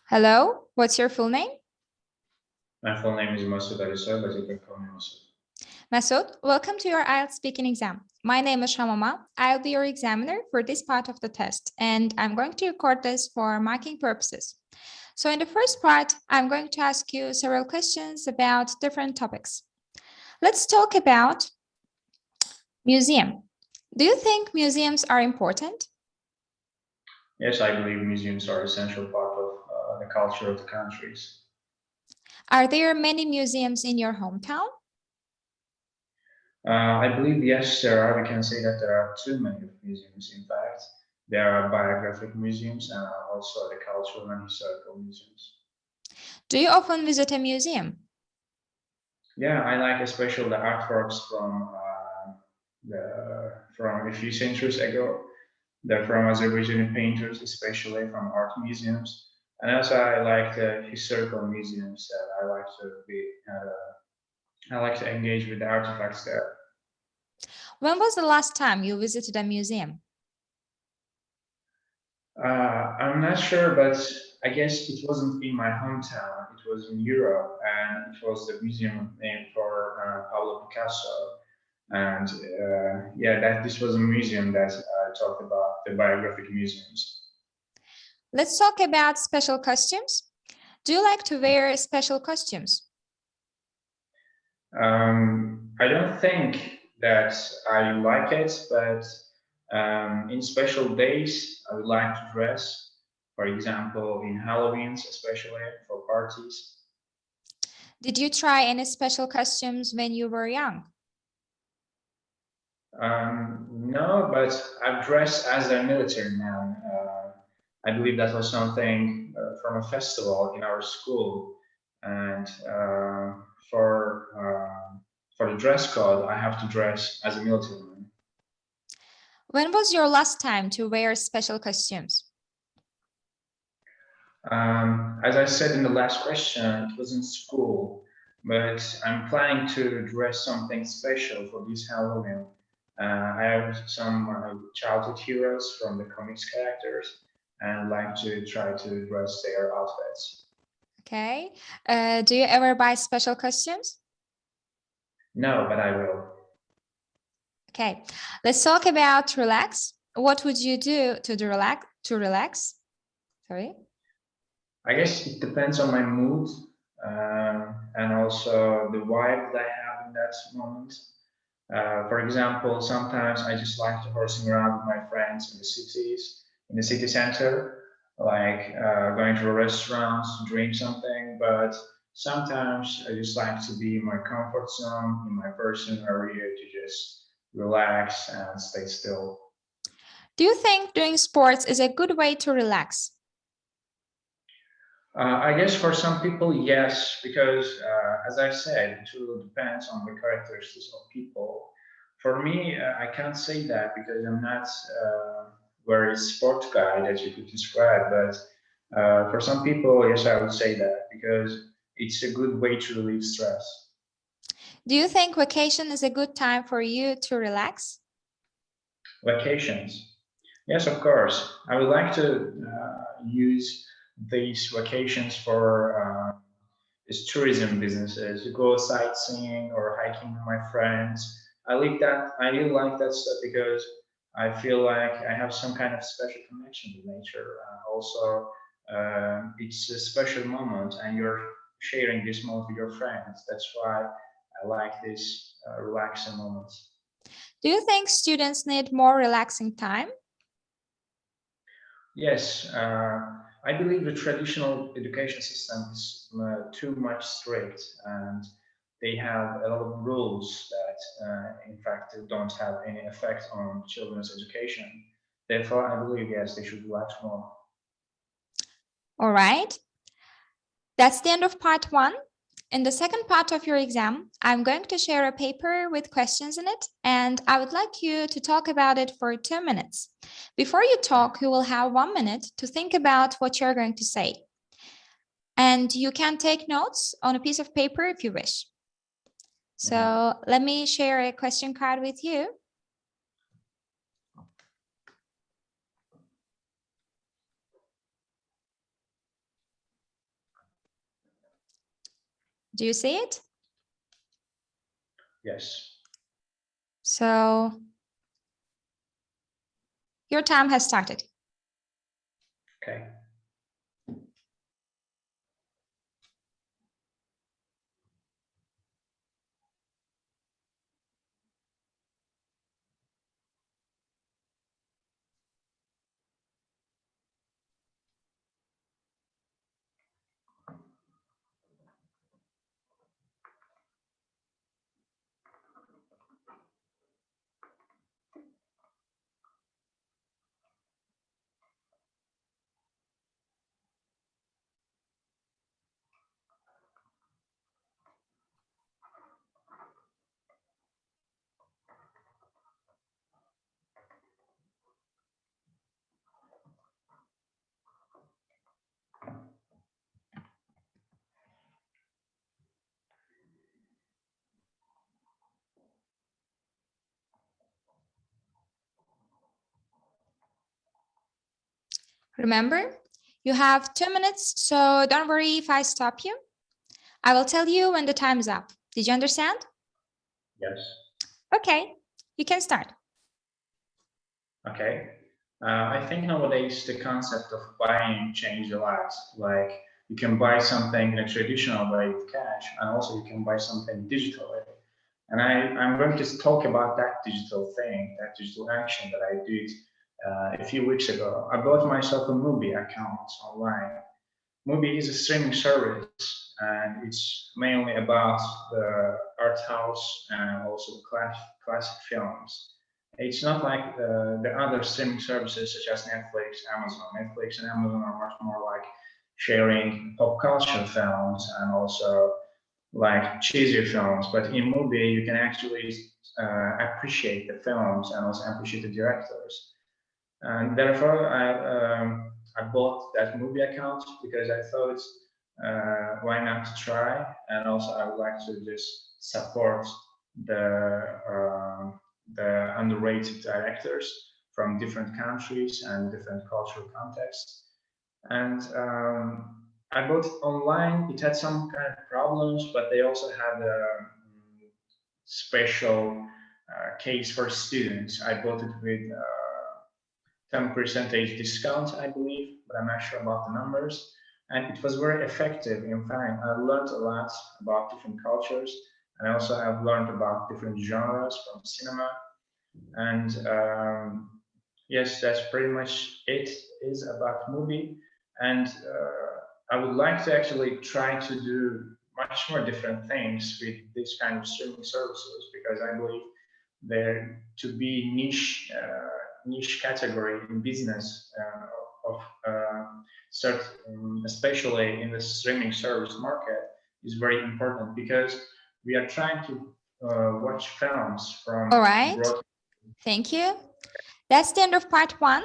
Hello, what's your full name? My full name is Masoud Alisa, but you can call me Masoud. Masoud, welcome to your IELTS speaking exam. My name is Shamama. I'll be your examiner for this part of the test, and I'm going to record this for marking purposes. So in the first part, I'm going to ask you several questions about different topics. Let's talk about museum. Do you think museums are important? Yes, I believe museums are an essential part of the culture of the countries. Are there many museums in your hometown? I believe, yes, there are. We can say that there are too many museums, in fact. There are biographic museums and also the cultural and historical museums. Do you often visit a museum? Yeah, I like especially the artworks from a few centuries ago. They're from Azerbaijani painters, especially from art museums. And also I like the historical museums that I like to engage with the artifacts there. When was the last time you visited a museum? I'm not sure, but I guess it wasn't in my hometown. It was in Europe, and it was the museum named for Pablo Picasso. And yeah, this was a museum that talked about the biographic museums. Let's talk about special costumes. Do you like to wear special costumes? I don't think that I like it, but in special days, I would like to dress, for example, in Halloween's, especially for parties. Did you try any special costumes when you were young? No, but I've dressed as a military man. I believe that was something from a festival in our school, and for the dress code, I have to dress as a military man. When was your last time to wear special costumes? As I said in the last question, it was in school, but I'm planning to dress something special for this Halloween. I have some childhood heroes from the comics characters, and I'd like to try to dress their outfits. Okay. Do you ever buy special costumes? No, but I will. Okay. Let's talk about relax. What would you do to relax? Sorry. I guess it depends on my mood and also the vibe that I have in that moment. For example, sometimes I just like to horsing around with my friends in the cities, in the city center, like going to a restaurant to drink something. But sometimes I just like to be in my comfort zone, in my personal area to just relax and stay still. Do you think doing sports is a good way to relax? I guess for some people, yes, because as I said, it really depends on the characteristics of people. For me, I can't say that because I'm not very sport guy that you could describe. But for some people, yes, I would say that because it's a good way to relieve stress. Do you think vacation is a good time for you to relax? Vacations. Yes, of course. I would like to use these vacations for tourism businesses, go sightseeing or hiking with my friends. I really like that stuff because I feel like I have some kind of special connection with nature. Also, it's a special moment and you're sharing this moment with your friends. That's why I like this relaxing moments. Do you think students need more relaxing time? Yes, I believe the traditional education system is too much strict and they have a lot of rules that, in fact, don't have any effect on children's education. Therefore, I believe, yes, they should relax more. All right. That's the end of part 1. In the second part of your exam, I'm going to share a paper with questions in it, and I would like you to talk about it for 2 minutes. Before you talk, you will have 1 minute to think about what you're going to say. And you can take notes on a piece of paper if you wish. So let me share a question card with you. Do you see it? Yes. So your time has started. Okay. Remember, you have 2 minutes, so don't worry if I stop you. I will tell you when the time is up. Did you understand? Yes. Okay, you can start. Okay. I think nowadays the concept of buying changed a lot. Like you can buy something in a traditional way with cash, and also you can buy something digitally. And I'm going to talk about that digital thing, that digital action that I did a few weeks ago. I bought myself a movie account online. Movie is a streaming service, and it's mainly about the art house and also classic films. It's not like the other streaming services such as Netflix, Amazon. Netflix and Amazon are much more like sharing pop culture films and also like cheesy films. But in movie, you can actually appreciate the films and also appreciate the directors. And therefore, I bought that movie account because I thought, why not try? And also, I would like to just support the underrated directors from different countries and different cultural contexts. And I bought it online. It had some kind of problems, but they also had a special case for students. I bought it with 10% discount, I believe, but I'm not sure about the numbers. And it was very effective. In fact, I learned a lot about different cultures, and also I've learned about different genres from cinema. And yes, that's pretty much it is about movie. And I would like to actually try to do much more different things with this kind of streaming services, because I believe there to be niche category in business of certain, especially in the streaming service market, is very important, because we are trying to watch films from All right. abroad. Thank you. That's the end of part 1.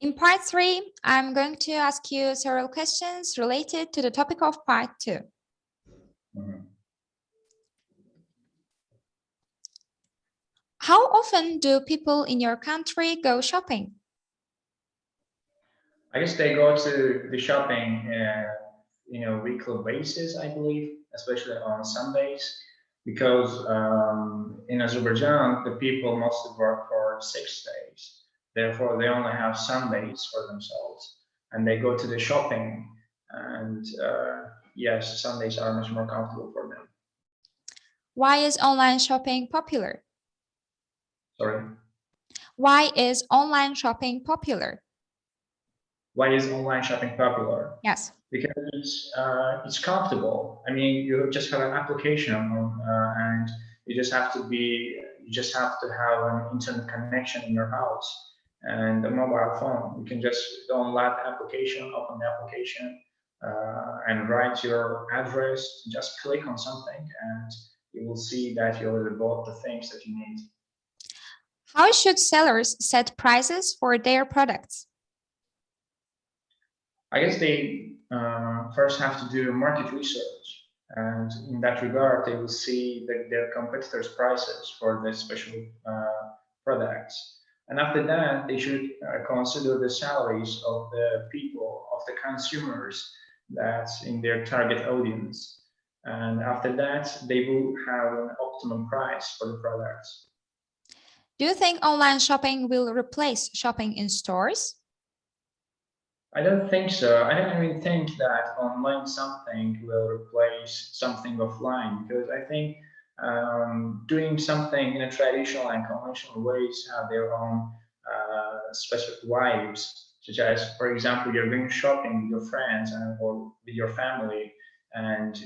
In part 3, I'm going to ask you several questions related to the topic of part 2. Mhm. How often do people in your country go shopping? I guess they go to the shopping weekly basis, I believe, especially on Sundays, because in Azerbaijan, the people mostly work for 6 days. Therefore, they only have Sundays for themselves, and they go to the shopping. And yes, Sundays are much more comfortable for them. Why is online shopping popular? Sorry. Why is online shopping popular? Why is online shopping popular? Yes. Because it's comfortable. I mean, you just have an application, and you just have to have an internet connection in your house and a mobile phone. You can just download the application, open the application, and write your address. Just click on something, and you will see that you already bought the things that you need. How should sellers set prices for their products? I guess they first have to do market research, and in that regard, they will see their competitors' prices for the special products. And after that, they should consider the salaries of the people, of the consumers that's in their target audience. And after that, they will have an optimum price for the products. Do you think online shopping will replace shopping in stores? I don't think so. I don't even think that online something will replace something offline, because I think doing something in a traditional and conventional ways have their own specific vibes, such as, for example, you're going shopping with your friends or with your family, and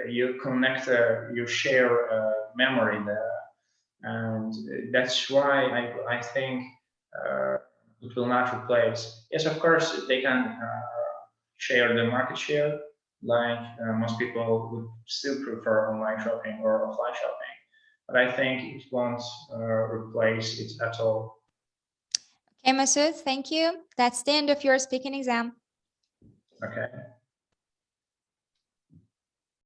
you connect, you share memory there, and that's why I think it will not replace. Yes, of course, they can share the market share, like most people would still prefer online shopping or offline shopping, but I think it won't replace it at all. Okay, Masood, thank you. That's the end of your speaking exam. Okay.